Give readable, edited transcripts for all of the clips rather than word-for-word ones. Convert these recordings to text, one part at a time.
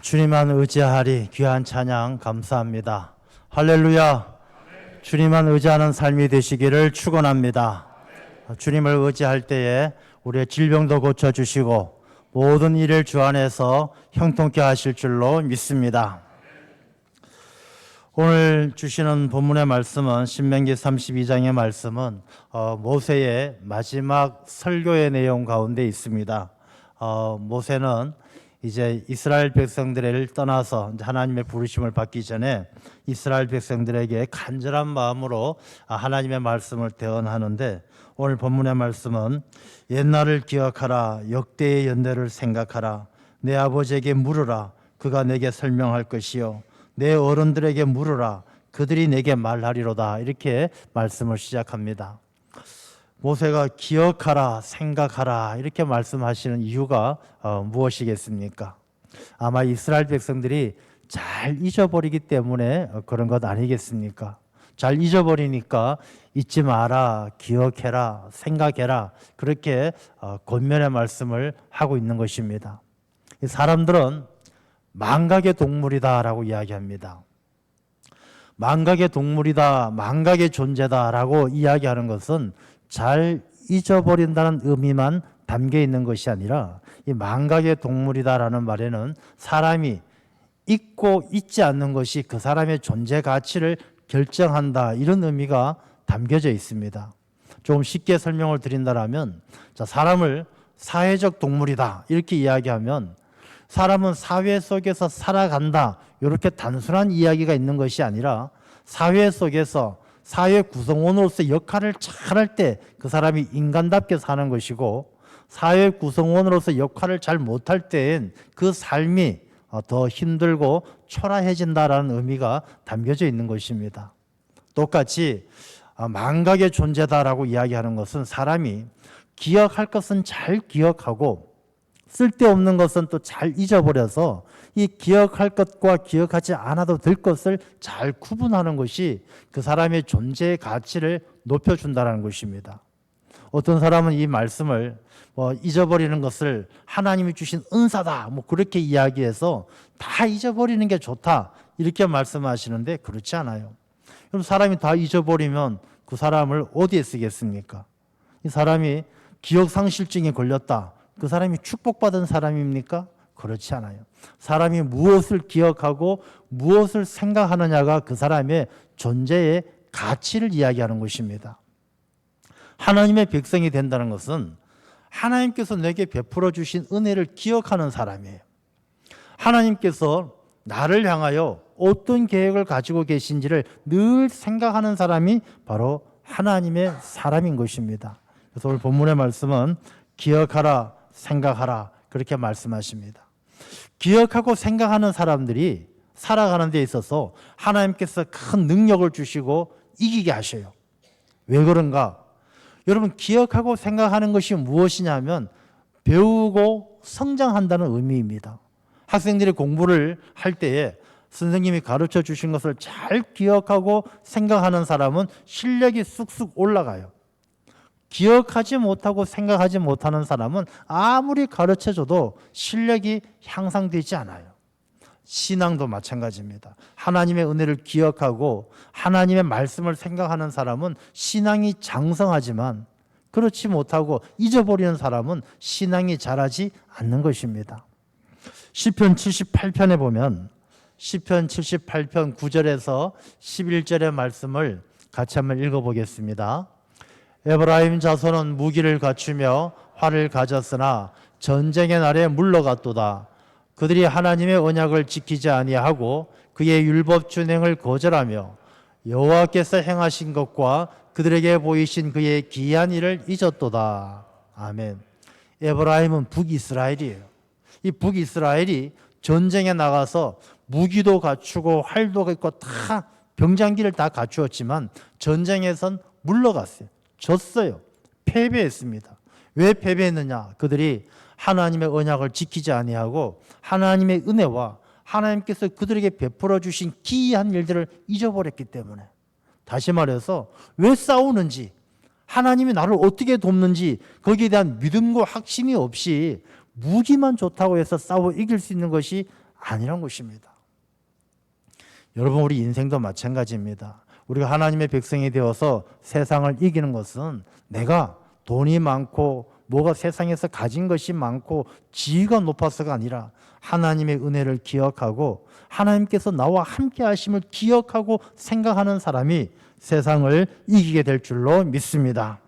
주님만 의지하리. 귀한 찬양 감사합니다. 할렐루야. 주님만 의지하는 삶이 되시기를 축원합니다. 주님을 의지할 때에 우리의 질병도 고쳐주시고 모든 일을 주 안에서 형통케 하실 줄로 믿습니다. 오늘 주시는 본문의 말씀은 신명기 32장의 말씀은 모세의 마지막 설교의 내용 가운데 있습니다. 모세는 이제 이스라엘 백성들을 떠나서 하나님의 부르심을 받기 전에 이스라엘 백성들에게 간절한 마음으로 하나님의 말씀을 대언하는데, 오늘 본문의 말씀은 옛날을 기억하라, 역대의 연대를 생각하라, 내 아버지에게 물으라, 그가 내게 설명할 것이요, 내 어른들에게 물으라, 그들이 내게 말하리로다. 이렇게 말씀을 시작합니다. 모세가 기억하라, 생각하라 이렇게 말씀하시는 이유가 무엇이겠습니까? 아마 이스라엘 백성들이 잘 잊어버리기 때문에 그런 것 아니겠습니까? 잘 잊어버리니까 잊지 마라, 기억해라, 생각해라, 그렇게 권면의 말씀을 하고 있는 것입니다. 사람들은 망각의 동물이다라고 이야기합니다. 망각의 동물이다, 망각의 존재다라고 이야기하는 것은 잘 잊어버린다는 의미만 담겨 있는 것이 아니라, 이 망각의 동물이다라는 말에는 사람이 잊고 잊지 않는 것이 그 사람의 존재 가치를 결정한다, 이런 의미가 담겨져 있습니다. 좀 쉽게 설명을 드린다면, 사람을 사회적 동물이다 이렇게 이야기하면 사람은 사회 속에서 살아간다, 이렇게 단순한 이야기가 있는 것이 아니라 사회 속에서 사회 구성원으로서 역할을 잘할 때 그 사람이 인간답게 사는 것이고, 사회 구성원으로서 역할을 잘 못할 때엔 그 삶이 더 힘들고 초라해진다라는 의미가 담겨져 있는 것입니다. 똑같이 망각의 존재다라고 이야기하는 것은 사람이 기억할 것은 잘 기억하고 쓸데없는 것은 또 잘 잊어버려서 이 기억할 것과 기억하지 않아도 될 것을 잘 구분하는 것이 그 사람의 존재의 가치를 높여준다는 것입니다. 어떤 사람은 이 말씀을 잊어버리는 것을 하나님이 주신 은사다, 그렇게 이야기해서 다 잊어버리는 게 좋다 이렇게 말씀하시는데, 그렇지 않아요. 그럼 사람이 다 잊어버리면 그 사람을 어디에 쓰겠습니까? 이 사람이 기억상실증에 걸렸다, 그 사람이 축복받은 사람입니까? 그렇지 않아요. 사람이 무엇을 기억하고 무엇을 생각하느냐가 그 사람의 존재의 가치를 이야기하는 것입니다. 하나님의 백성이 된다는 것은 하나님께서 내게 베풀어 주신 은혜를 기억하는 사람이에요. 하나님께서 나를 향하여 어떤 계획을 가지고 계신지를 늘 생각하는 사람이 바로 하나님의 사람인 것입니다. 그래서 오늘 본문의 말씀은 기억하라, 생각하라 그렇게 말씀하십니다. 기억하고 생각하는 사람들이 살아가는 데 있어서 하나님께서 큰 능력을 주시고 이기게 하셔요. 왜 그런가? 여러분, 기억하고 생각하는 것이 무엇이냐면 배우고 성장한다는 의미입니다. 학생들이 공부를 할 때에 선생님이 가르쳐 주신 것을 잘 기억하고 생각하는 사람은 실력이 쑥쑥 올라가요. 기억하지 못하고 생각하지 못하는 사람은 아무리 가르쳐줘도 실력이 향상되지 않아요. 신앙도 마찬가지입니다. 하나님의 은혜를 기억하고 하나님의 말씀을 생각하는 사람은 신앙이 장성하지만, 그렇지 못하고 잊어버리는 사람은 신앙이 자라지 않는 것입니다. 시편 78편에 보면 시편 78편 9절에서 11절의 말씀을 같이 한번 읽어보겠습니다. 에브라임 자손은 무기를 갖추며 활을 가졌으나 전쟁의 날에 물러갔도다. 그들이 하나님의 언약을 지키지 아니하고 그의 율법 준행을 거절하며 여호와께서 행하신 것과 그들에게 보이신 그의 기이한 일을 잊었도다. 아멘. 에브라임은 북이스라엘이에요. 이 북이스라엘이 전쟁에 나가서 무기도 갖추고 활도 있고 다 병장기를 다 갖추었지만 전쟁에선 물러갔어요. 졌어요. 패배했습니다. 왜 패배했느냐? 그들이 하나님의 언약을 지키지 아니하고 하나님의 은혜와 하나님께서 그들에게 베풀어 주신 기이한 일들을 잊어버렸기 때문에. 다시 말해서 왜 싸우는지, 하나님이 나를 어떻게 돕는지 거기에 대한 믿음과 확신이 없이 무기만 좋다고 해서 싸워 이길 수 있는 것이 아니란 것입니다. 여러분, 우리 인생도 마찬가지입니다. 우리가 하나님의 백성이 되어서 세상을 이기는 것은 내가 돈이 많고 뭐가 세상에서 가진 것이 많고 지위가 높아서가 아니라 하나님의 은혜를 기억하고 하나님께서 나와 함께 하심을 기억하고 생각하는 사람이 세상을 이기게 될 줄로 믿습니다.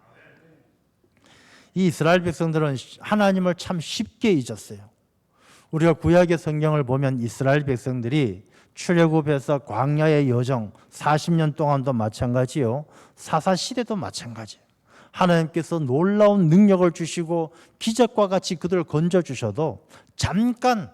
이 이스라엘 백성들은 하나님을 참 쉽게 잊었어요. 우리가 구약의 성경을 보면 이스라엘 백성들이 출애굽에서 광야의 여정 40년 동안도 마찬가지요. 사사시대도 마찬가지예요. 하나님께서 놀라운 능력을 주시고 기적과 같이 그들을 건져주셔도 잠깐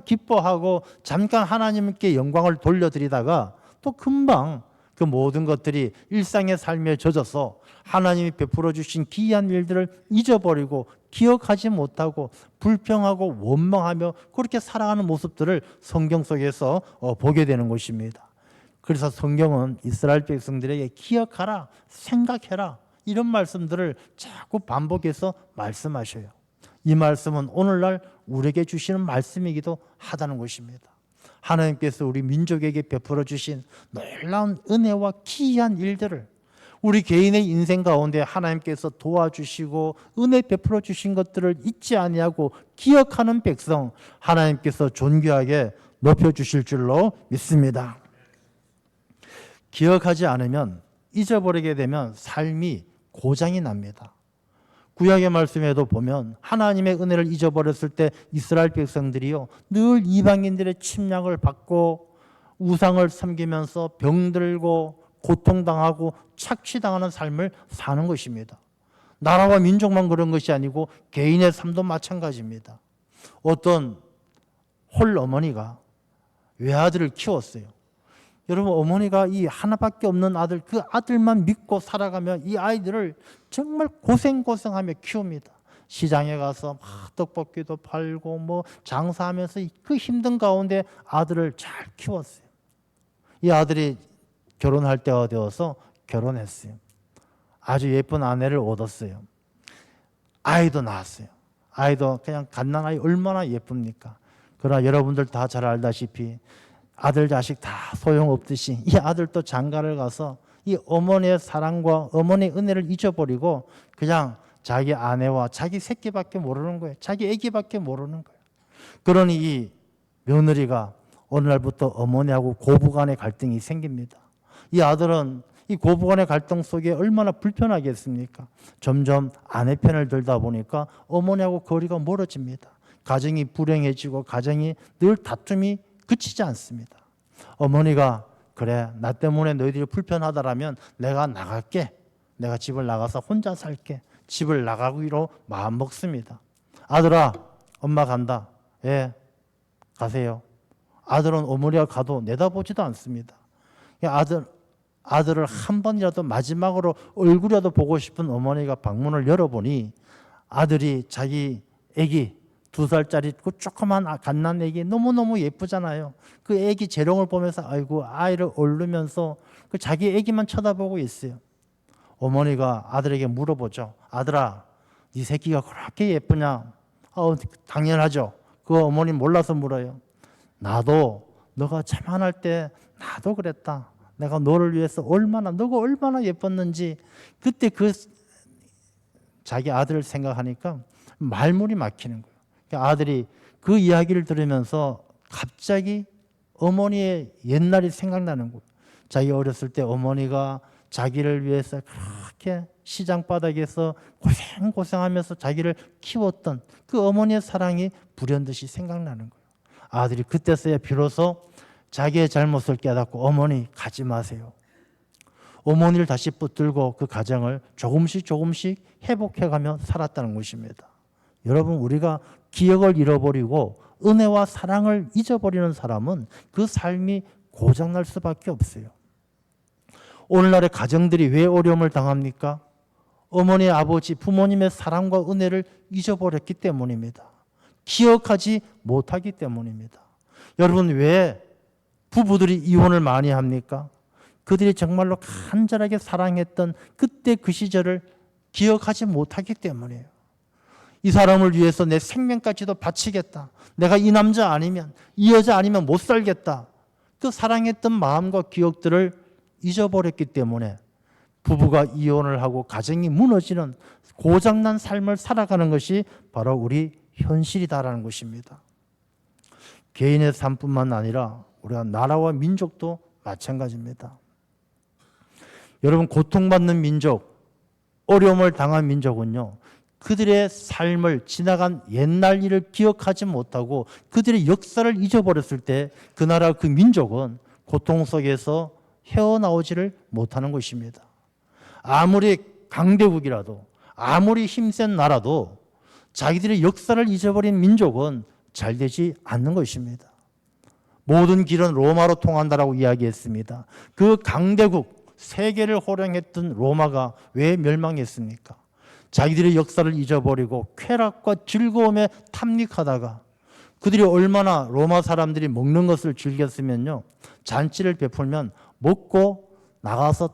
기뻐하고 잠깐 하나님께 영광을 돌려드리다가 또 금방 그 모든 것들이 일상의 삶에 젖어서 하나님이 베풀어 주신 기이한 일들을 잊어버리고 기억하지 못하고 불평하고 원망하며 그렇게 살아가는 모습들을 성경 속에서 보게 되는 것입니다. 그래서 성경은 이스라엘 백성들에게 기억하라, 생각해라 이런 말씀들을 자꾸 반복해서 말씀하셔요. 이 말씀은 오늘날 우리에게 주시는 말씀이기도 하다는 것입니다. 하나님께서 우리 민족에게 베풀어 주신 놀라운 은혜와 기이한 일들을 우리 개인의 인생 가운데 하나님께서 도와주시고 은혜 베풀어 주신 것들을 잊지 아니하고 기억하는 백성 하나님께서 존귀하게 높여주실 줄로 믿습니다. 기억하지 않으면 잊어버리게 되면 삶이 고장이 납니다. 구약의 말씀에도 보면 하나님의 은혜를 잊어버렸을 때 이스라엘 백성들이요 늘 이방인들의 침략을 받고 우상을 섬기면서 병들고 고통당하고 착취당하는 삶을 사는 것입니다. 나라와 민족만 그런 것이 아니고 개인의 삶도 마찬가지입니다. 어떤 홀 어머니가 외아들을 키웠어요. 여러분, 어머니가 이 하나밖에 없는 아들, 그 아들만 믿고 살아가며 이 아이들을 정말 고생하며 키웁니다. 시장에 가서 막 떡볶이도 팔고 뭐 장사하면서 그 힘든 가운데 아들을 잘 키웠어요. 이 아들이 결혼할 때가 되어서 결혼했어요. 아주 예쁜 아내를 얻었어요. 아이도 낳았어요. 아이도 그냥 갓난아이 얼마나 예쁩니까? 그러나 여러분들 다 잘 알다시피 아들 자식 다 소용없듯이 이 아들도 장가를 가서 이 어머니의 사랑과 어머니의 은혜를 잊어버리고 그냥 자기 아내와 자기 새끼밖에 모르는 거예요. 자기 애기밖에 모르는 거예요. 그러니 이 며느리가 어느 날부터 어머니하고 고부간의 갈등이 생깁니다. 이 아들은 이 고부간의 갈등 속에 얼마나 불편하겠습니까? 점점 아내 편을 들다 보니까 어머니하고 거리가 멀어집니다. 가정이 불행해지고 가정이 늘 다툼이 그치지 않습니다. 어머니가 그래, 나 때문에 너희들이 불편하다라면 내가 나갈게. 내가 집을 나가서 혼자 살게. 집을 나가기로 마음 먹습니다. 아들아, 엄마 간다. 예, 가세요. 아들은 어머니가 가도 내다보지도 않습니다. 아들을 한 번이라도 마지막으로 얼굴이라도 보고 싶은 어머니가 방문을 열어보니 아들이 자기 애기 2살짜리 그 조그만 갓난 애기 너무너무 예쁘잖아요. 그 애기 재롱을 보면서 아이고 아이를 얼르면서 그 자기 애기만 쳐다보고 있어요. 어머니가 아들에게 물어보죠. 아들아, 네 새끼가 그렇게 예쁘냐? 당연하죠. 그 어머니 몰라서 물어요. 나도 너가 자만할 때 나도 그랬다. 내가 너를 위해서 너가 얼마나 예뻤는지 그때 그 자기 아들을 생각하니까 말문이 막히는 거예요. 아들이 그 이야기를 들으면서 갑자기 어머니의 옛날이 생각나는 거예요. 자기 어렸을 때 어머니가 자기를 위해서 그렇게 시장 바닥에서 고생하면서 자기를 키웠던 그 어머니의 사랑이 불현듯이 생각나는 거예요. 아들이 그때서야 비로소 자기의 잘못을 깨닫고 어머니 가지 마세요. 어머니를 다시 붙들고 그 가정을 조금씩 회복해가며 살았다는 것입니다. 여러분, 우리가 기억을 잃어버리고 은혜와 사랑을 잊어버리는 사람은 그 삶이 고장날 수밖에 없어요. 오늘날의 가정들이 왜 어려움을 당합니까? 어머니, 아버지, 부모님의 사랑과 은혜를 잊어버렸기 때문입니다. 기억하지 못하기 때문입니다. 여러분, 왜 부부들이 이혼을 많이 합니까? 그들이 정말로 간절하게 사랑했던 그때 그 시절을 기억하지 못하기 때문이에요. 이 사람을 위해서 내 생명까지도 바치겠다. 내가 이 남자 아니면, 이 여자 아니면 못 살겠다. 그 사랑했던 마음과 기억들을 잊어버렸기 때문에 부부가 이혼을 하고 가정이 무너지는 고장난 삶을 살아가는 것이 바로 우리 현실이다라는 것입니다. 개인의 삶뿐만 아니라 우리가 나라와 민족도 마찬가지입니다. 여러분, 고통받는 민족, 어려움을 당한 민족은요, 그들의 삶을 지나간 옛날 일을 기억하지 못하고 그들의 역사를 잊어버렸을 때 그 나라 그 민족은 고통 속에서 헤어나오지를 못하는 것입니다. 아무리 강대국이라도 아무리 힘센 나라도 자기들의 역사를 잊어버린 민족은 잘 되지 않는 것입니다. 모든 길은 로마로 통한다라고 이야기했습니다. 그 강대국 세계를 호령했던 로마가 왜 멸망했습니까? 자기들의 역사를 잊어버리고 쾌락과 즐거움에 탐닉하다가 그들이 얼마나 로마 사람들이 먹는 것을 즐겼으면요, 잔치를 베풀면 먹고 나가서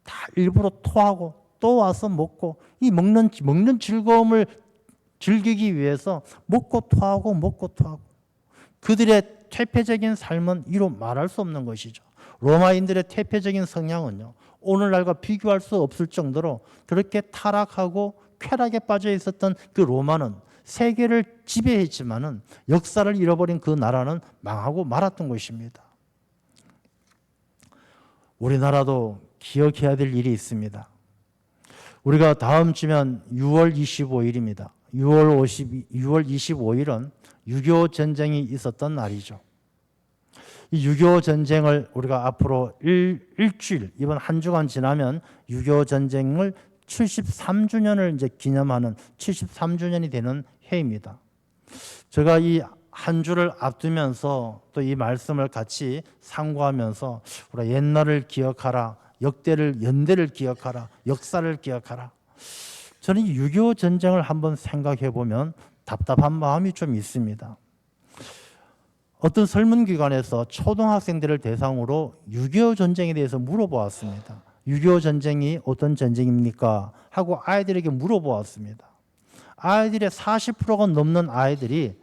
다 일부러 토하고 또 와서 먹고, 이 먹는 즐거움을 즐기기 위해서 먹고 토하고 그들의 퇴폐적인 삶은 이루 말할 수 없는 것이죠. 로마인들의 퇴폐적인 성향은요, 오늘날과 비교할 수 없을 정도로 그렇게 타락하고 쾌락에 빠져 있었던 그 로마는 세계를 지배했지만은 역사를 잃어버린 그 나라는 망하고 말았던 것입니다. 우리나라도 기억해야 될 일이 있습니다. 우리가 다음 주면 6월 25일입니다. 6월 25일은 6.25 전쟁이 있었던 날이죠. 이 6.25 전쟁을 우리가 앞으로 일주일, 이번 한 주간 지나면 6.25 전쟁을 73주년을 이제 기념하는 73주년이 되는 해입니다. 제가 이 한 주를 앞두면서 또 이 말씀을 같이 상고하면서 우리가 옛날을 기억하라, 연대를 기억하라, 역사를 기억하라. 저는 이 6.25 전쟁을 한번 생각해 보면 답답한 마음이 좀 있습니다. 어떤 설문기관에서 초등학생들을 대상으로 6.25 전쟁에 대해서 물어보았습니다. 6.25 전쟁이 어떤 전쟁입니까? 하고 아이들에게 물어보았습니다. 아이들의 40%가 넘는 아이들이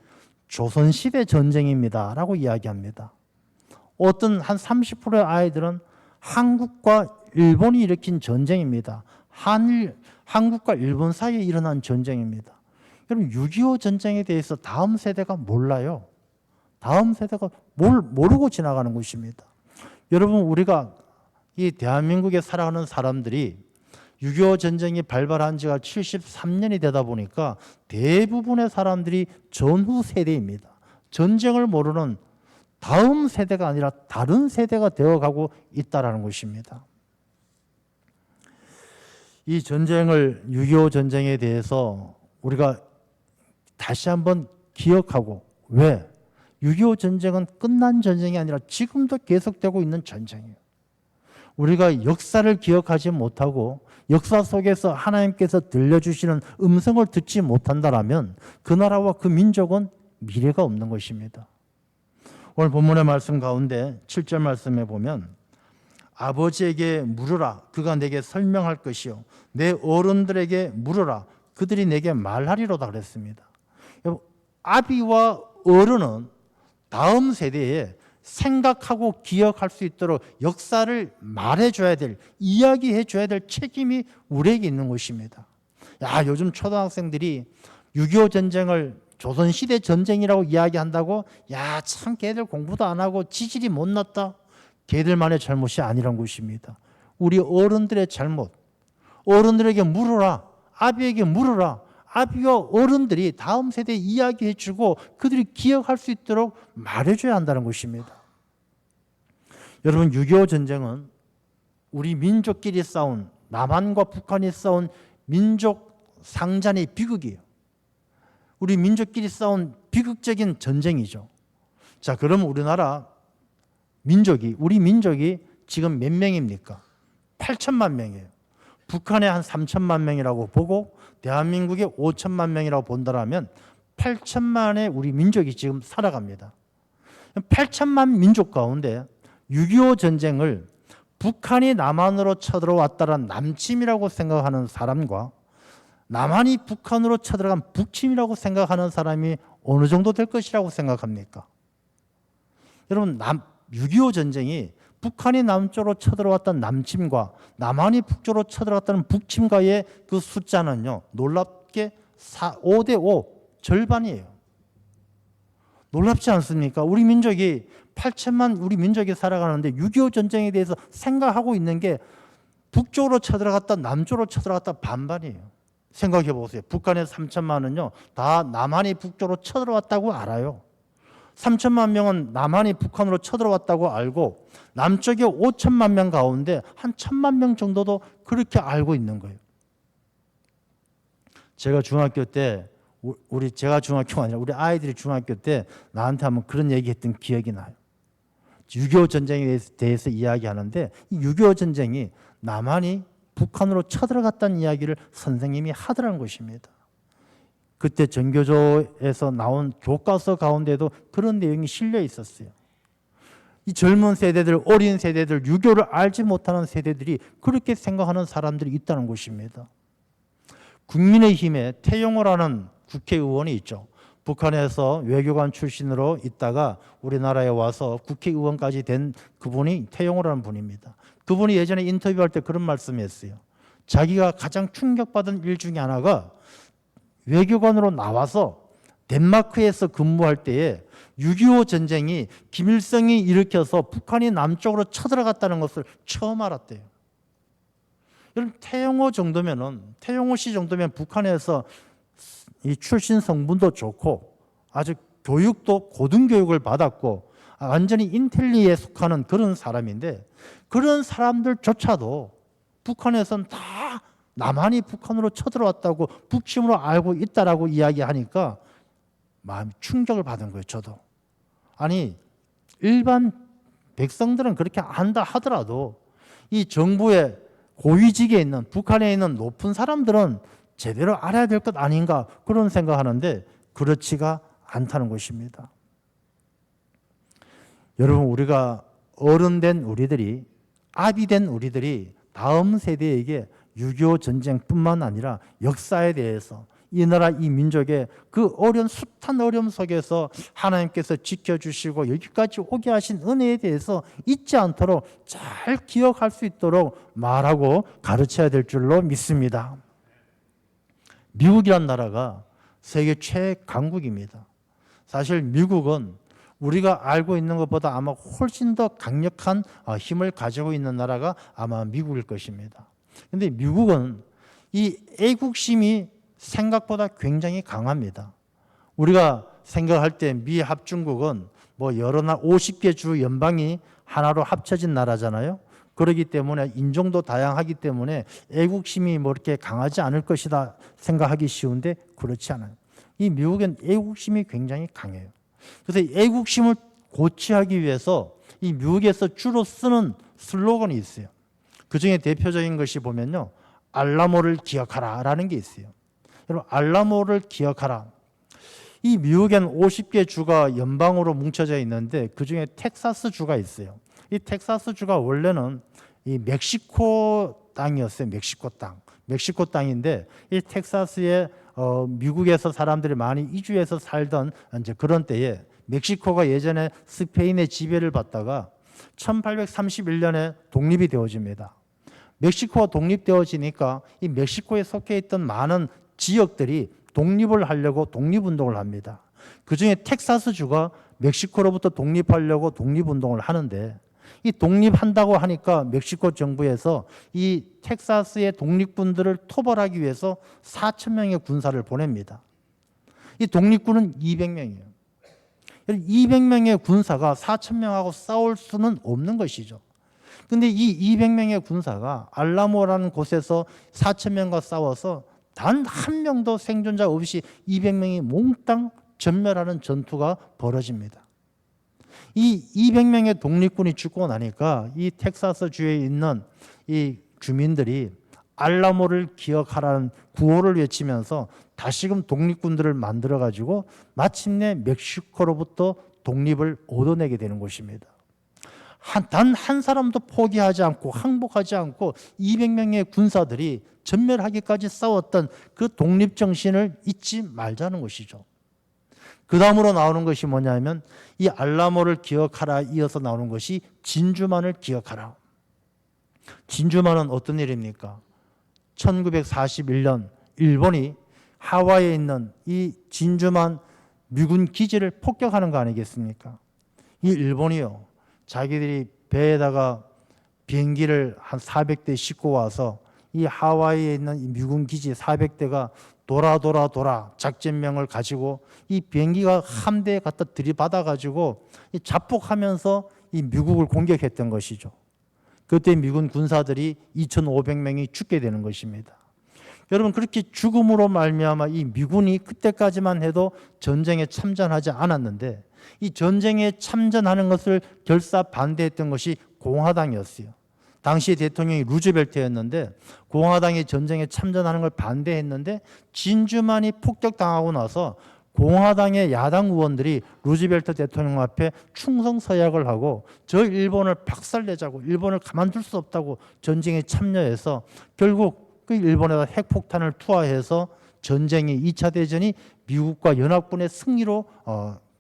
조선시대 전쟁입니다 라고 이야기합니다. 어떤 한 30%의 아이들은 한국과 일본이 일으킨 전쟁입니다. 한국과 일본 사이에 일어난 전쟁입니다. 여러분, 6.25 전쟁에 대해서 다음 세대가 몰라요. 다음 세대가 모르고 지나가는 것입니다. 여러분, 우리가 이 대한민국에 살아가는 사람들이 6.25 전쟁이 발발한 지가 73년이 되다 보니까 대부분의 사람들이 전후 세대입니다. 전쟁을 모르는 다음 세대가 아니라 다른 세대가 되어가고 있다는 것입니다. 이 전쟁을, 6.25 전쟁에 대해서 우리가 다시 한번 기억하고, 왜? 6.25 전쟁은 끝난 전쟁이 아니라 지금도 계속되고 있는 전쟁이에요. 우리가 역사를 기억하지 못하고 역사 속에서 하나님께서 들려주시는 음성을 듣지 못한다면 그 나라와 그 민족은 미래가 없는 것입니다. 오늘 본문의 말씀 가운데 7절 말씀에 보면 아버지에게 물으라, 그가 내게 설명할 것이요, 내 어른들에게 물으라, 그들이 내게 말하리로다 그랬습니다. 아비와 어른은 다음 세대에 생각하고 기억할 수 있도록 역사를 말해줘야 될, 이야기해줘야 될 책임이 우리에게 있는 것입니다. 요즘 초등학생들이 6.25 전쟁을 조선시대 전쟁이라고 이야기한다고, 참 걔들 공부도 안 하고 지질이 못났다. 걔들만의 잘못이 아니란 것입니다. 우리 어른들의 잘못, 어른들에게 물어라, 아비에게 물어라. 아비와 어른들이 다음 세대에 이야기해주고 그들이 기억할 수 있도록 말해줘야 한다는 것입니다. 여러분, 6.25 전쟁은 우리 민족끼리 싸운, 남한과 북한이 싸운 민족 상잔의 비극이에요. 우리 민족끼리 싸운 비극적인 전쟁이죠. 자, 그럼 우리 민족이 지금 몇 명입니까? 8천만 명이에요. 북한에 한 3천만 명이라고 보고 대한민국에 5천만 명이라고 본다면 8천만의 우리 민족이 지금 살아갑니다. 8천만 민족 가운데 6.25 전쟁을 북한이 남한으로 쳐들어왔다는 남침이라고 생각하는 사람과 남한이 북한으로 쳐들어간 북침이라고 생각하는 사람이 어느 정도 될 것이라고 생각합니까? 여러분, 6.25 전쟁이 북한이 남쪽으로 쳐들어왔던 남침과 남한이 북쪽으로 쳐들어갔다는 북침과의 그 숫자는요, 놀랍게 5대 5, 절반이에요. 놀랍지 않습니까? 우리 민족이 8천만 우리 민족이 살아가는데 6.25 전쟁에 대해서 생각하고 있는 게 북쪽으로 쳐들어갔다 남쪽으로 쳐들어갔다 반반이에요. 생각해 보세요. 북한의 3천만은요, 다 남한이 북쪽으로 쳐들어왔다고 알아요. 3천만 명은 남한이 북한으로 쳐들어왔다고 알고 남쪽에 5천만 명 가운데 한 1,000만 명 정도도 그렇게 알고 있는 거예요. 제가 중학교 때 제가 중학교가 아니라 우리 아이들이 중학교 때 나한테 한번 그런 얘기했던 기억이 나요. 6.25 전쟁에 대해서 이야기하는데 이 6.25 전쟁이 남한이 북한으로 쳐들어갔다는 이야기를 선생님이 하더라는 것입니다. 그때 전교조에서 나온 교과서 가운데도 그런 내용이 실려 있었어요. 이 젊은 세대들, 어린 세대들, 6.25를 알지 못하는 세대들이 그렇게 생각하는 사람들이 있다는 것입니다. 국민의힘에 태영호라는 국회의원이 있죠. 북한에서 외교관 출신으로 있다가 우리나라에 와서 국회의원까지 된 그분이 태영호라는 분입니다. 그분이 예전에 인터뷰할 때 그런 말씀했어요. 자기가 가장 충격받은 일 중에 하나가 외교관으로 나와서 덴마크에서 근무할 때에 6.25 전쟁이 김일성이 일으켜서 북한이 남쪽으로 쳐들어갔다는 것을 처음 알았대요. 여러분, 태영호 씨 정도면 북한에서 이 출신 성분도 좋고 아주 교육도 고등교육을 받았고 완전히 인텔리에 속하는 그런 사람인데 그런 사람들조차도 북한에서는 다 남한이 북한으로 쳐들어왔다고 북침으로 알고 있다라고 이야기하니까 마음이 충격을 받은 거예요. 저도. 아니, 일반 백성들은 그렇게 안다 하더라도 이 정부의 고위직에 있는 북한에 있는 높은 사람들은 제대로 알아야 될 것 아닌가 그런 생각하는데 그렇지가 않다는 것입니다. 여러분, 우리가 어른된 우리들이, 아비된 우리들이 다음 세대에게 6.25 전쟁뿐만 아니라 역사에 대해서 이 나라 이 민족의 그 숱한 어려움 속에서 하나님께서 지켜주시고 여기까지 오게 하신 은혜에 대해서 잊지 않도록 잘 기억할 수 있도록 말하고 가르쳐야 될 줄로 믿습니다. 미국이란 나라가 세계 최강국입니다. 사실 미국은 우리가 알고 있는 것보다 아마 훨씬 더 강력한 힘을 가지고 있는 나라가 아마 미국일 것입니다. 그런데 미국은 이 애국심이 생각보다 굉장히 강합니다. 우리가 생각할 때 미 합중국은 뭐 여러 나라 50개 주 연방이 하나로 합쳐진 나라잖아요. 그렇기 때문에 인종도 다양하기 때문에 애국심이 뭐 이렇게 강하지 않을 것이다 생각하기 쉬운데 그렇지 않아요. 이 미국은 애국심이 굉장히 강해요. 그래서 이 애국심을 고취하기 위해서 이 미국에서 주로 쓰는 슬로건이 있어요. 그 중에 대표적인 것이 보면요, 알라모를 기억하라라는 게 있어요. 여러분, 알라모를 기억하라. 이 미국엔 50개 주가 연방으로 뭉쳐져 있는데 그 중에 텍사스 주가 있어요. 이 텍사스 주가 원래는 이 멕시코 땅이었어요. 멕시코 땅인데 이 텍사스에 미국에서 사람들이 많이 이주해서 살던 이제 그런 때에 멕시코가 예전에 스페인의 지배를 받다가 1831년에 독립이 되어집니다. 멕시코가 독립되어지니까 이 멕시코에 속해 있던 많은 지역들이 독립을 하려고 독립운동을 합니다. 그 중에 텍사스주가 멕시코로부터 독립하려고 독립운동을 하는데 이 독립한다고 하니까 멕시코 정부에서 이 텍사스의 독립군들을 토벌하기 위해서 4,000명의 군사를 보냅니다. 이 독립군은 200명이에요. 200명의 군사가 4,000명하고 싸울 수는 없는 것이죠. 그런데 이 200명의 군사가 알라모라는 곳에서 4,000명과 싸워서 단 한 명도 생존자 없이 200명이 몽땅 전멸하는 전투가 벌어집니다. 이 200명의 독립군이 죽고 나니까 이 텍사스 주에 있는 이 주민들이 알라모를 기억하라는 구호를 외치면서 다시금 독립군들을 만들어 가지고 마침내 멕시코로부터 독립을 얻어내게 되는 것입니다. 단 한 사람도 포기하지 않고 항복하지 않고 200명의 군사들이 전멸하기까지 싸웠던 그 독립정신을 잊지 말자는 것이죠. 그 다음으로 나오는 것이 뭐냐면 이 알라모를 기억하라 이어서 나오는 것이 진주만을 기억하라. 진주만은 어떤 일입니까? 1941년 일본이 하와이에 있는 이 진주만 미군 기지를 폭격하는 거 아니겠습니까? 이 일본이요, 자기들이 배에다가 비행기를 한 400대 싣고 와서 이 하와이에 있는 이 미군 기지 400대가 돌아 작전명을 가지고 이 비행기가 함대에 갖다 들이받아 가지고 자폭하면서 이 미국을 공격했던 것이죠. 그때 미군 군사들이 2,500명이 죽게 되는 것입니다. 여러분, 그렇게 죽음으로 말미암아 이 미군이 그때까지만 해도 전쟁에 참전하지 않았는데 이 전쟁에 참전하는 것을 결사 반대했던 것이 공화당이었어요. 당시 대통령이 루즈벨트였는데 공화당이 전쟁에 참전하는 걸 반대했는데 진주만이 폭격당하고 나서 공화당의 야당 의원들이 루즈벨트 대통령 앞에 충성서약을 하고 저 일본을 박살내자고, 일본을 가만둘 수 없다고 전쟁에 참여해서 결국 그 일본에다 핵폭탄을 투하해서 전쟁이 2차 대전이 미국과 연합군의 승리로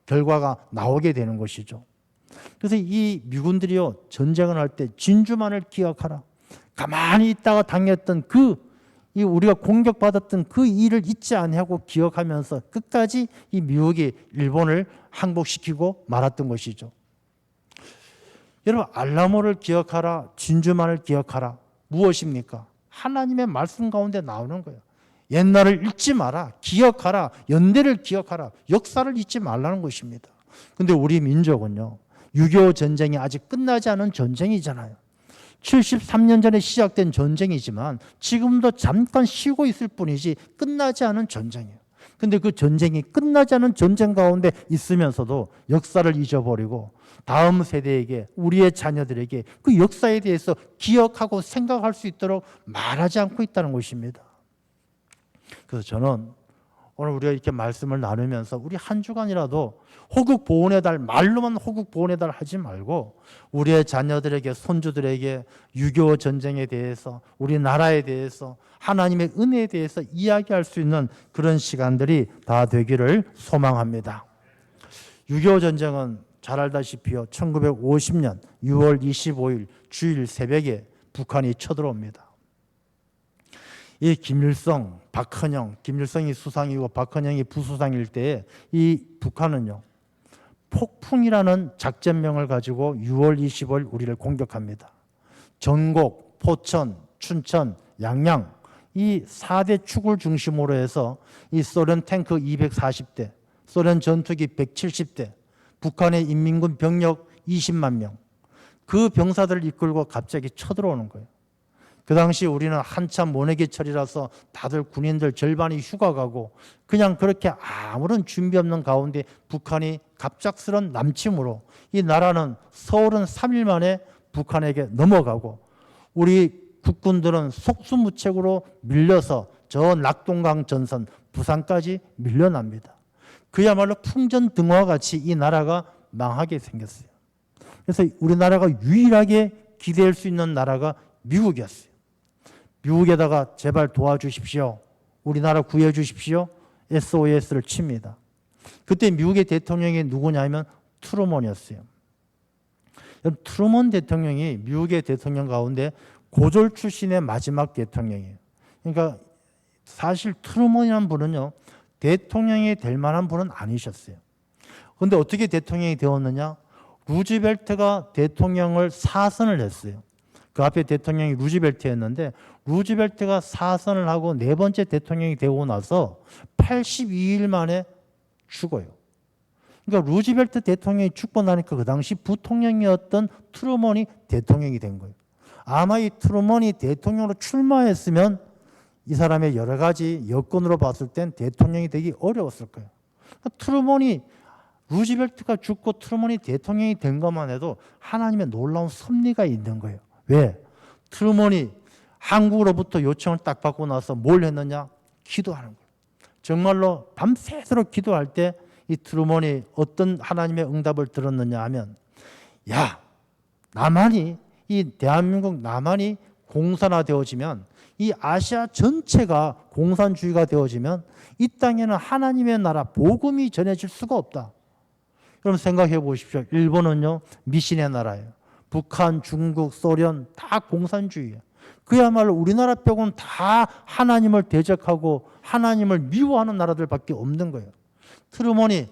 결과가 나오게 되는 것이죠. 그래서 이 미군들이요, 전쟁을 할 때 진주만을 기억하라. 가만히 있다가 당했던 이 우리가 공격받았던 그 일을 잊지 아니하고 기억하면서 끝까지 이 미국이 일본을 항복시키고 말았던 것이죠. 여러분, 알라모를 기억하라, 진주만을 기억하라. 무엇입니까? 하나님의 말씀 가운데 나오는 거예요. 옛날을 잊지 마라, 기억하라, 연대를 기억하라, 역사를 잊지 말라는 것입니다. 근데 우리 민족은요, 6.25 전쟁이 아직 끝나지 않은 전쟁이잖아요. 73년 전에 시작된 전쟁이지만 지금도 잠깐 쉬고 있을 뿐이지 끝나지 않은 전쟁이에요. 근데 그 전쟁이 끝나지 않은 전쟁 가운데 있으면서도 역사를 잊어버리고 다음 세대에게, 우리의 자녀들에게 그 역사에 대해서 기억하고 생각할 수 있도록 말하지 않고 있다는 것입니다. 그래서 저는 오늘 우리가 이렇게 말씀을 나누면서 우리 한 주간이라도 호국 보훈의 달, 말로만 호국 보훈의 달 하지 말고 우리의 자녀들에게, 손주들에게 6.25 전쟁에 대해서, 우리나라에 대해서, 하나님의 은혜에 대해서 이야기할 수 있는 그런 시간들이 다 되기를 소망합니다. 6.25 전쟁은 잘 알다시피요, 1950년 6월 25일 주일 새벽에 북한이 쳐들어옵니다. 이 김일성, 박헌영, 김일성이 수상이고 박헌영이 부수상일 때에 이 북한은요, 폭풍이라는 작전명을 가지고 6월 25일 우리를 공격합니다. 전곡, 포천, 춘천, 양양 이 4대 축을 중심으로 해서 이 소련 탱크 240대, 소련 전투기 170대, 북한의 인민군 병력 20만 명, 그 병사들을 이끌고 갑자기 쳐들어오는 거예요. 그 당시 우리는 한참 모내기철이라서 다들 군인들 절반이 휴가 가고 그냥 그렇게 아무런 준비 없는 가운데 북한이 갑작스런 남침으로 이 나라는 서울은 3일 만에 북한에게 넘어가고 우리 국군들은 속수무책으로 밀려서 저 낙동강 전선 부산까지 밀려납니다. 그야말로 풍전등화와 같이 이 나라가 망하게 생겼어요. 그래서 우리나라가 유일하게 기대할 수 있는 나라가 미국이었어요. 미국에다가 제발 도와주십시오, 우리나라 구해주십시오, SOS를 칩니다. 그때 미국의 대통령이 누구냐면 트루먼이었어요. 트루먼 대통령이 미국의 대통령 가운데 고졸 출신의 마지막 대통령이에요. 그러니까 사실 트루먼이라는 분은요, 대통령이 될 만한 분은 아니셨어요. 그런데 어떻게 대통령이 되었느냐? 루즈벨트가 대통령을 사선을 했어요. 그 앞에 대통령이 루즈벨트였는데 루즈벨트가 사선을 하고 네 번째 대통령이 되고 나서 82일 만에 죽어요. 그러니까 루즈벨트 대통령이 죽고 나니까 그 당시 부통령이었던 트루먼이 대통령이 된 거예요. 아마 이 트루먼이 대통령으로 출마했으면 이 사람의 여러 가지 여건으로 봤을 땐 대통령이 되기 어려웠을 거예요. 트루먼이, 루즈벨트가 죽고 트루먼이 대통령이 된 것만 해도 하나님의 놀라운 섭리가 있는 거예요. 왜? 트루먼이 한국으로부터 요청을 딱 받고 나서 뭘 했느냐? 기도하는 거예요. 정말로 밤새도록 기도할 때 이 트루먼이 어떤 하나님의 응답을 들었느냐 하면, 야, 남한이, 이 대한민국 남한이 공산화되어지면, 이 아시아 전체가 공산주의가 되어지면 이 땅에는 하나님의 나라 복음이 전해질 수가 없다. 그럼 생각해 보십시오. 일본은요 미신의 나라예요. 북한, 중국, 소련 다 공산주의예요. 그야말로 우리나라 빼고는 다 하나님을 대적하고 하나님을 미워하는 나라들밖에 없는 거예요. 트루먼이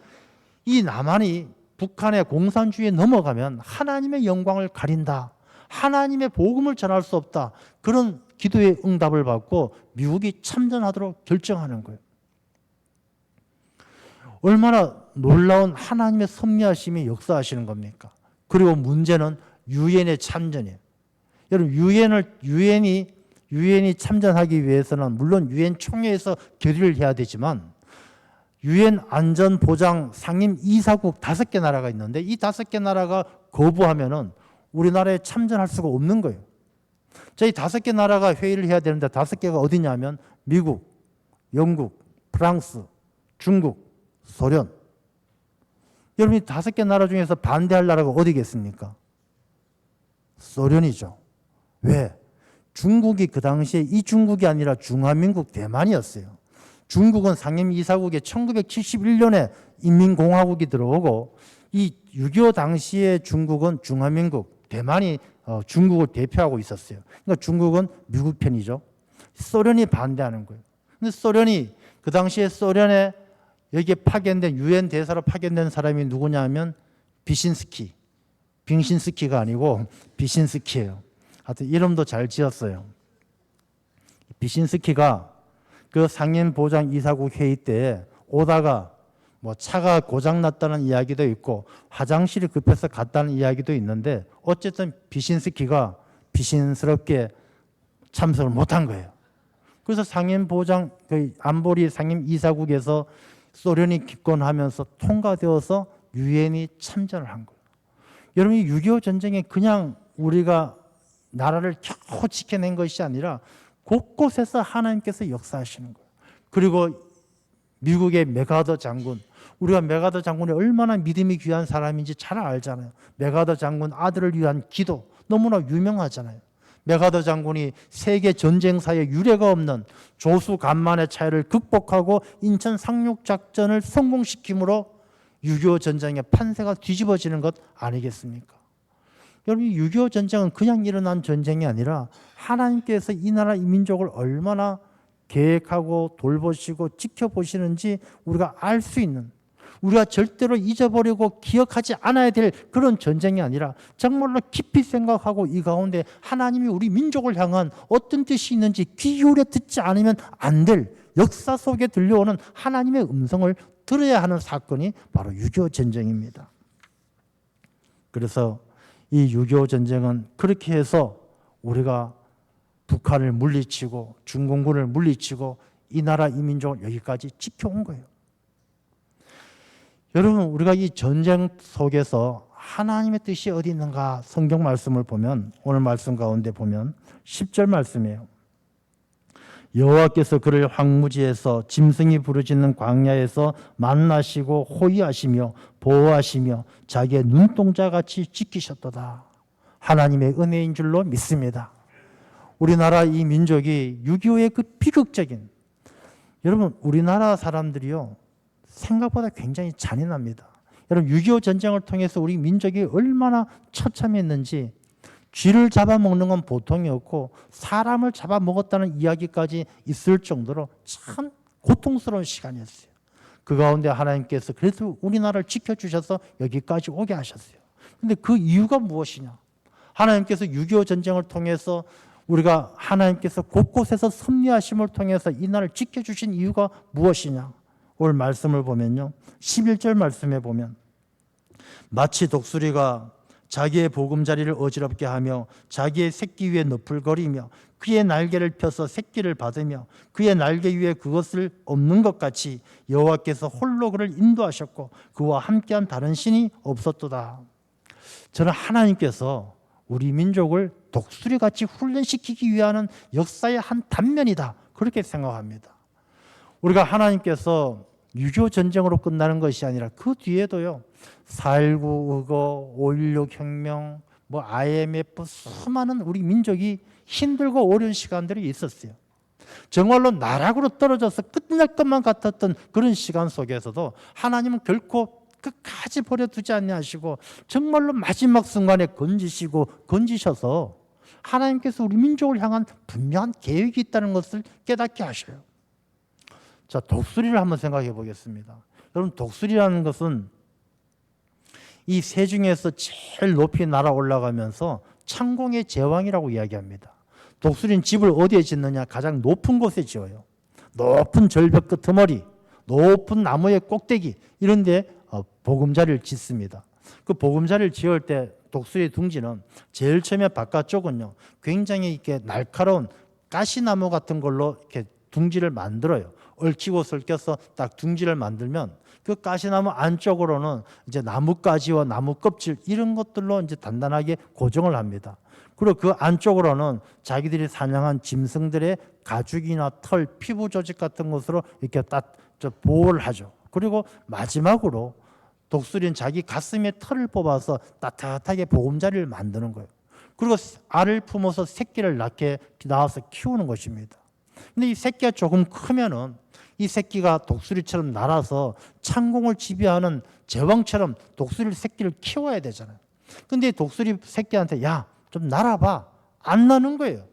이 남한이 북한의 공산주의에 넘어가면 하나님의 영광을 가린다. 하나님의 복음을 전할 수 없다. 그런 기도의 응답을 받고 미국이 참전하도록 결정하는 거예요. 얼마나 놀라운 하나님의 섭리하심이 역사하시는 겁니까? 그리고 문제는 유엔의 참전이에요. 여러분 유엔이 참전하기 위해서는 물론 유엔 총회에서 결의를 해야 되지만 유엔 안전보장 상임 이사국 5개 나라가 있는데 이 5개 나라가 거부하면은 우리나라에 참전할 수가 없는 거예요. 저희 5개 나라가 회의를 해야 되는데 5개가 어디냐면 미국, 영국, 프랑스, 중국, 소련. 여러분 이 5개 나라 중에서 반대할 나라가 어디겠습니까? 소련이죠. 왜? 중국이 그 당시에 이 중국이 아니라 중화민국 대만이었어요. 중국은 상임이사국에 1971년에 인민공화국이 들어오고 이 6.25 당시에 중국은 중화민국, 대만이 중국을 대표하고 있었어요. 그러니까 중국은 미국 편이죠. 소련이 반대하는 거예요. 근데 소련이 그 당시에 소련에 여기에 파견된 유엔 대사로 파견된 사람이 누구냐면 빙신스키가 아니고 비신스키예요. 하여튼 이름도 잘 지었어요. 비신스키가 그 상임보장이사국 회의 때 오다가 뭐 차가 고장났다는 이야기도 있고 화장실이 급해서 갔다는 이야기도 있는데 어쨌든 비신스키가 비신스럽게 참석을 못한 거예요. 그래서 상임보장 안보리 상임이사국에서 소련이 기권하면서 통과되어서 유엔이 참전을 한 거예요. 여러분 이 6.25 전쟁에 그냥 우리가 나라를 겨우 지켜낸 것이 아니라 곳곳에서 하나님께서 역사하시는 거예요. 그리고 미국의 맥아더 장군, 우리가 맥아더 장군이 얼마나 믿음이 귀한 사람인지 잘 알잖아요. 맥아더 장군 아들을 위한 기도 너무나 유명하잖아요. 맥아더 장군이 세계 전쟁사에 유례가 없는 조수 간만의 차이를 극복하고 인천 상륙작전을 성공시킴으로 6.25 전쟁의 판세가 뒤집어지는 것 아니겠습니까? 여러분 6.25 전쟁은 그냥 일어난 전쟁이 아니라 하나님께서 이 나라 이 민족을 얼마나 계획하고 돌보시고 지켜보시는지 우리가 알 수 있는, 우리가 절대로 잊어버리고 기억하지 않아야 될 그런 전쟁이 아니라 정말로 깊이 생각하고 이 가운데 하나님이 우리 민족을 향한 어떤 뜻이 있는지 귀 기울여 듣지 않으면 안 될 역사 속에 들려오는 하나님의 음성을 들어야 하는 사건이 바로 6.25 전쟁입니다. 그래서 이 6.25 전쟁은 그렇게 해서 우리가 북한을 물리치고 중공군을 물리치고 이 나라 이 민족을 여기까지 지켜온 거예요. 여러분 우리가 이 전쟁 속에서 하나님의 뜻이 어디 있는가 성경 말씀을 보면 오늘 말씀 가운데 보면 10절 말씀이에요. 여호와께서 그를 황무지에서 짐승이 부르짖는 광야에서 만나시고 호위하시며 보호하시며 자기의 눈동자같이 지키셨도다. 하나님의 은혜인 줄로 믿습니다. 우리나라 이 민족이 6.25의 그 비극적인, 여러분 우리나라 사람들이요 생각보다 굉장히 잔인합니다. 여러분 6.25 전쟁을 통해서 우리 민족이 얼마나 처참했는지, 쥐를 잡아먹는 건 보통이었고 사람을 잡아먹었다는 이야기까지 있을 정도로 참 고통스러운 시간이었어요. 그 가운데 하나님께서 그래서 우리나라를 지켜주셔서 여기까지 오게 하셨어요. 그런데 그 이유가 무엇이냐? 하나님께서 6.25 전쟁을 통해서 우리가 하나님께서 곳곳에서 섭리하심을 통해서 이 나라를 지켜주신 이유가 무엇이냐? 오늘 말씀을 보면요 11절 말씀에 보면 마치 독수리가 자기의 보금자리를 어지럽게 하며 자기의 새끼 위에 너풀거리며 그의 날개를 펴서 새끼를 받으며 그의 날개 위에 그것을 엎는 것 같이 여호와께서 홀로 그를 인도하셨고 그와 함께한 다른 신이 없었도다. 저는 하나님께서 우리 민족을 독수리같이 훈련시키기 위한 역사의 한 단면이다 그렇게 생각합니다. 우리가 하나님께서 6.25 전쟁으로 끝나는 것이 아니라 그 뒤에도요 4.19 의거, 5.16 혁명, 뭐 IMF 수많은 우리 민족이 힘들고 어려운 시간들이 있었어요. 정말로 나락으로 떨어져서 끝날 것만 같았던 그런 시간 속에서도 하나님은 결코 끝까지 버려두지 아니하시고 정말로 마지막 순간에 건지셔서 하나님께서 우리 민족을 향한 분명한 계획이 있다는 것을 깨닫게 하셔요. 자, 독수리를 한번 생각해 보겠습니다. 여러분, 독수리라는 것은 이 새 중에서 제일 높이 날아 올라가면서 창공의 제왕이라고 이야기합니다. 독수리는 집을 어디에 짓느냐? 가장 높은 곳에 지어요. 높은 절벽 끄트머리, 높은 나무의 꼭대기 이런 데 보금자리를 짓습니다. 그 보금자리를 지을 때 독수리 둥지는 제일 처음에 바깥쪽은요, 굉장히 이렇게 날카로운 가시나무 같은 걸로 이렇게 둥지를 만들어요. 얽히고 설켜서 딱 둥지를 만들면 그 가시나무 안쪽으로는 이제 나뭇가지와 나무 껍질 이런 것들로 이제 단단하게 고정을 합니다. 그리고 그 안쪽으로는 자기들이 사냥한 짐승들의 가죽이나 털, 피부 조직 같은 것으로 이렇게 딱 보호를 하죠. 그리고 마지막으로 독수리는 자기 가슴에 털을 뽑아서 따뜻하게 보금자리를 만드는 거예요. 그리고 알을 품어서 새끼를 낳아서 키우는 것입니다. 근데 이 새끼가 조금 크면은 이 새끼가 독수리처럼 날아서 창공을 지배하는 제왕처럼 독수리 새끼를 키워야 되잖아요. 근데 독수리 새끼한테 야, 좀 날아봐. 안 나는 거예요.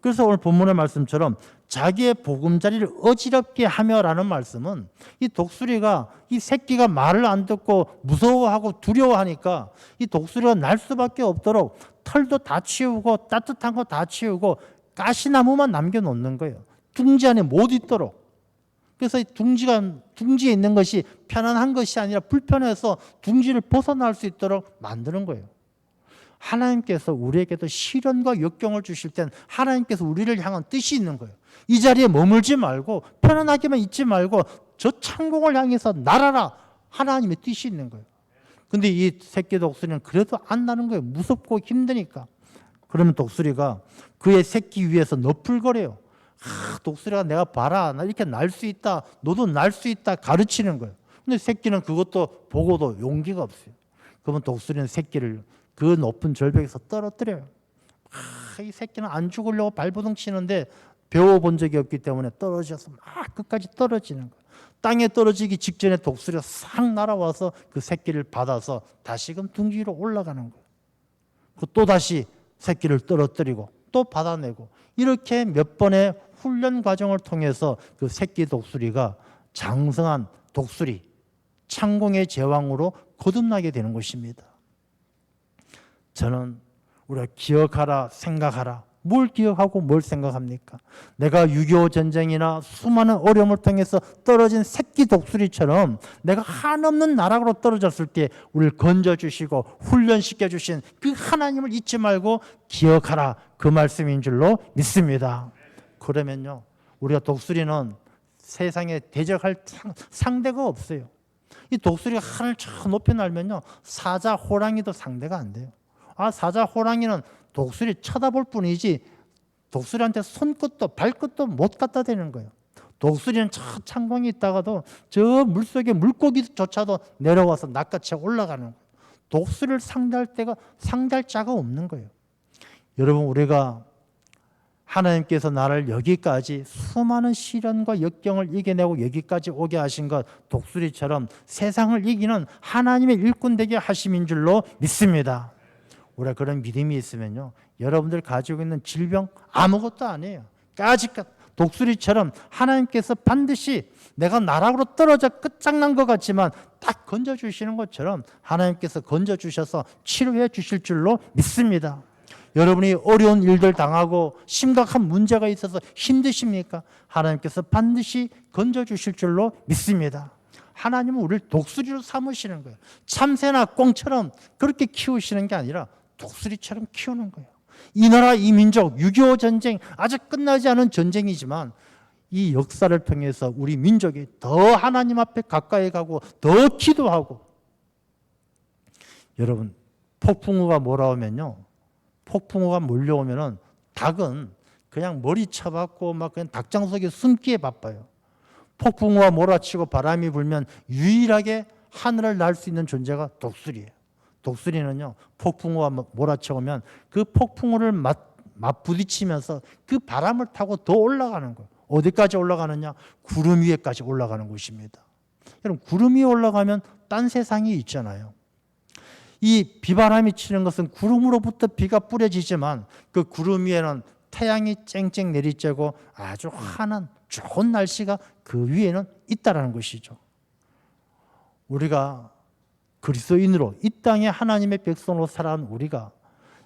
그래서 오늘 본문의 말씀처럼 자기의 보금자리를 어지럽게 하며라는 말씀은 이 독수리가 이 새끼가 말을 안 듣고 무서워하고 두려워하니까 이 독수리가 날 수밖에 없도록 털도 다 치우고 따뜻한 거 다 치우고 가시나무만 남겨놓는 거예요. 둥지 안에 못 있도록. 그래서 둥지에 있는 것이 편안한 것이 아니라 불편해서 둥지를 벗어날 수 있도록 만드는 거예요. 하나님께서 우리에게도 시련과 역경을 주실 땐 하나님께서 우리를 향한 뜻이 있는 거예요. 이 자리에 머물지 말고 편안하게만 있지 말고 저 창공을 향해서 날아라. 하나님의 뜻이 있는 거예요. 근데 이 새끼 독수리는 그래도 안 나는 거예요. 무섭고 힘드니까. 그러면 독수리가 그의 새끼 위에서 너풀거려요. 독수리가 내가 봐라. 나 이렇게 날 수 있다. 너도 날 수 있다. 가르치는 거예요. 근데 새끼는 그것도 보고도 용기가 없어요. 그러면 독수리는 새끼를 그 높은 절벽에서 떨어뜨려요. 이 새끼는 안 죽으려고 발버둥 치는데 배워본 적이 없기 때문에 떨어져서 막 끝까지 떨어지는 거예요. 땅에 떨어지기 직전에 독수리가 싹 날아와서 그 새끼를 받아서 다시금 둥지 위로 올라가는 거예요. 또 다시 새끼를 떨어뜨리고 또 받아내고 이렇게 몇 번의 훈련 과정을 통해서 그 새끼 독수리가 장성한 독수리, 창공의 제왕으로 거듭나게 되는 것입니다. 저는 우리가 기억하라, 생각하라. 뭘 기억하고 뭘 생각합니까? 내가 6.25 전쟁이나 수많은 어려움을 통해서 떨어진 새끼 독수리처럼 내가 한없는 나락으로 떨어졌을 때 우리를 건져주시고 훈련시켜주신 그 하나님을 잊지 말고 기억하라. 그 말씀인 줄로 믿습니다. 그러면요, 우리가 독수리는 세상에 대적할 상대가 없어요. 이 독수리가 하늘 저 높이 날면요, 사자, 호랑이도 상대가 안 돼요. 사자, 호랑이는 독수리 쳐다볼 뿐이지 독수리한테 손끝도 발끝도 못 갖다 대는 거예요. 독수리는 저 창공에 있다가도 저 물속에 물고기조차도 내려와서 낚아채 올라가는 거예요. 독수리를 상대할 자가 없는 거예요. 여러분, 우리가 하나님께서 나를 여기까지 수많은 시련과 역경을 이겨내고 여기까지 오게 하신 것, 독수리처럼 세상을 이기는 하나님의 일꾼 되게 하심인 줄로 믿습니다. 우리가 그런 믿음이 있으면요, 여러분들 가지고 있는 질병 아무것도 아니에요. 까짓것 독수리처럼 하나님께서 반드시 내가 나락으로 떨어져 끝장난 것 같지만 딱 건져주시는 것처럼 하나님께서 건져주셔서 치료해 주실 줄로 믿습니다. 여러분이 어려운 일들 당하고 심각한 문제가 있어서 힘드십니까? 하나님께서 반드시 건져주실 줄로 믿습니다. 하나님은 우리를 독수리로 삼으시는 거예요. 참새나 꽁처럼 그렇게 키우시는 게 아니라 독수리처럼 키우는 거예요. 이 나라 이 민족 6.25 전쟁 아직 끝나지 않은 전쟁이지만 이 역사를 통해서 우리 민족이 더 하나님 앞에 가까이 가고 더 기도하고, 여러분, 폭풍우가 몰아오면요, 폭풍우가 몰려오면은 닭은 그냥 머리 쳐박고 막 그냥 닭장 속에 숨기에 바빠요. 폭풍우가 몰아치고 바람이 불면 유일하게 하늘을 날 수 있는 존재가 독수리예요. 독수리는요, 폭풍우가 몰아쳐오면 그 폭풍우를 맞부딪히면서 그 바람을 타고 더 올라가는 거예요. 어디까지 올라가느냐? 구름 위에까지 올라가는 곳입니다. 여러분, 구름 위에 올라가면 딴 세상이 있잖아요. 이 비바람이 치는 것은 구름으로부터 비가 뿌려지지만 그 구름 위에는 태양이 쨍쨍 내리쬐고 아주 환한 좋은 날씨가 그 위에는 있다라는 것이죠. 우리가 그리스도인으로 이 땅에 하나님의 백성으로 살아온 우리가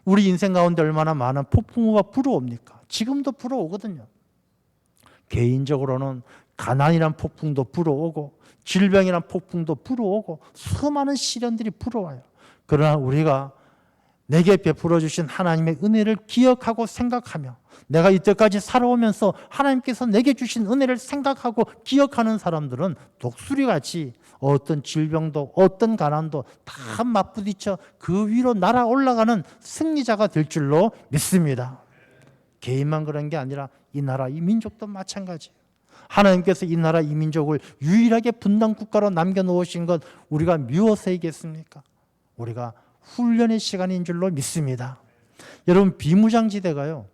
우리 인생 가운데 얼마나 많은 폭풍우가 불어옵니까? 지금도 불어오거든요. 개인적으로는 가난이란 폭풍도 불어오고 질병이란 폭풍도 불어오고 수많은 시련들이 불어와요. 그러나 우리가 내게 베풀어 주신 하나님의 은혜를 기억하고 생각하며 내가 이때까지 살아오면서 하나님께서 내게 주신 은혜를 생각하고 기억하는 사람들은 독수리같이 어떤 질병도 어떤 가난도 다 맞부딪혀 그 위로 날아 올라가는 승리자가 될 줄로 믿습니다. 개인만 그런 게 아니라 이 나라 이 민족도 마찬가지예요. 하나님께서 이 나라 이 민족을 유일하게 분단 국가로 남겨놓으신 것 우리가 미워서이겠습니까? 우리가 훈련의 시간인 줄로 믿습니다. 여러분, 비무장지대가요,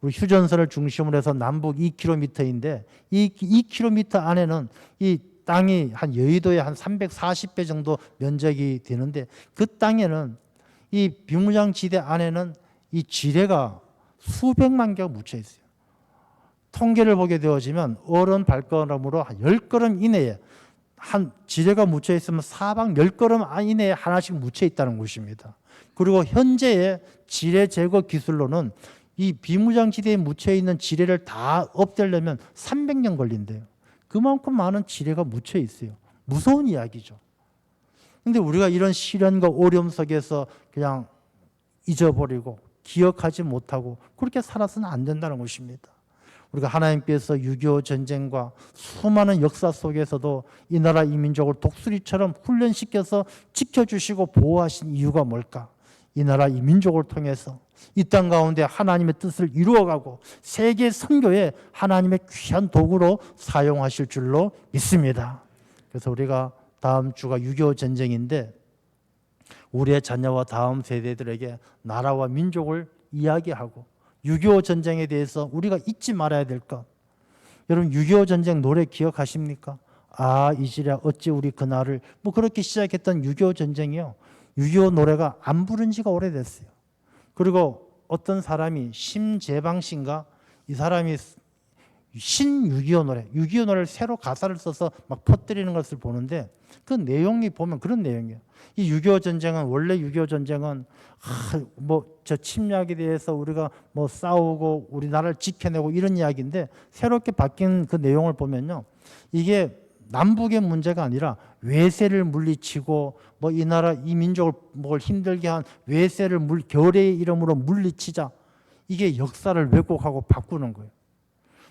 우리 휴전선을 중심으로 해서 남북 2km인데 이 2km 안에는 이 땅이 한 여의도의 한 340배 정도 면적이 되는데 그 땅에는 이 비무장지대 안에는 이 지뢰가 수백만 개가 묻혀 있어요. 통계를 보게 되어지면 어른 발걸음으로 한 10걸음 이내에 한 지뢰가 묻혀 있으면 사방 10걸음 이내에 하나씩 묻혀 있다는 것입니다. 그리고 현재의 지뢰 제거 기술로는 이 비무장지대에 묻혀 있는 지뢰를 다 없애려면 300년 걸린대요. 그만큼 많은 지뢰가 묻혀 있어요. 무서운 이야기죠. 그런데 우리가 이런 시련과 어려움 속에서 그냥 잊어버리고 기억하지 못하고 그렇게 살아서는 안 된다는 것입니다. 우리가 하나님께서 6.25 전쟁과 수많은 역사 속에서도 이 나라 이 민족을 독수리처럼 훈련시켜서 지켜주시고 보호하신 이유가 뭘까? 이 나라 이 민족을 통해서 이 땅 가운데 하나님의 뜻을 이루어가고 세계 선교에 하나님의 귀한 도구로 사용하실 줄로 믿습니다. 그래서 우리가 다음 주가 6.25 전쟁인데 우리의 자녀와 다음 세대들에게 나라와 민족을 이야기하고 6.25 전쟁에 대해서 우리가 잊지 말아야 될 것. 여러분, 6.25 전쟁 노래 기억하십니까? 아, 이지라 어찌 우리 그날을, 뭐 그렇게 시작했던 6.25 전쟁이요, 6.25 노래가 안 부른 지가 오래됐어요. 그리고 어떤 사람이 심재방 씨인가, 이 사람이 신 6.25 노래, 6.25 노래를 새로 가사를 써서 막 퍼뜨리는 것을 보는데 그 내용이 보면 그런 내용이에요. 이 6.25 전쟁은, 원래 6.25 전쟁은 저 침략에 대해서 우리가 뭐 싸우고 우리나라를 지켜내고 이런 이야기인데 새롭게 바뀐 그 내용을 보면요, 이게 남북의 문제가 아니라 외세를 물리치고 뭐 이 나라 이 민족을 뭘 힘들게 한 외세를 결의의 이름으로 물리치자, 이게 역사를 왜곡하고 바꾸는 거예요.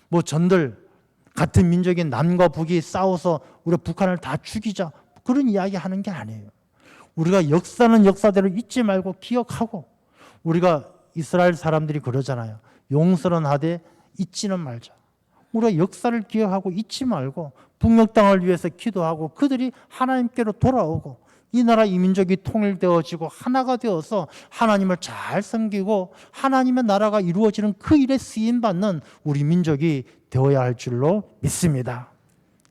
뭐 전들 같은 민족인 남과 북이 싸워서 우리 북한을 다 죽이자, 그런 이야기 하는 게 아니에요. 우리가 역사는 역사대로 잊지 말고 기억하고, 우리가 이스라엘 사람들이 그러잖아요. 용서는 하되 잊지는 말자. 우리가 역사를 기억하고 잊지 말고 북녘 땅을 위해서 기도하고 그들이 하나님께로 돌아오고 이 나라 이 민족이 통일되어지고 하나가 되어서 하나님을 잘 섬기고 하나님의 나라가 이루어지는 그 일에 쓰임받는 우리 민족이 되어야 할 줄로 믿습니다.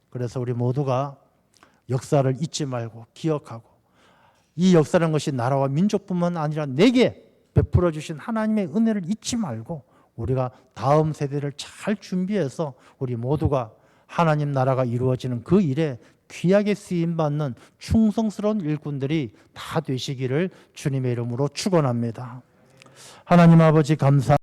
그래서 우리 모두가 역사를 잊지 말고 기억하고, 이 역사라는 것이 나라와 민족뿐만 아니라 내게 베풀어 주신 하나님의 은혜를 잊지 말고 우리가 다음 세대를 잘 준비해서 우리 모두가 하나님 나라가 이루어지는 그 일에 귀하게 쓰임받는 충성스러운 일꾼들이 다 되시기를 주님의 이름으로 축원합니다. 하나님 아버지, 감사합니다.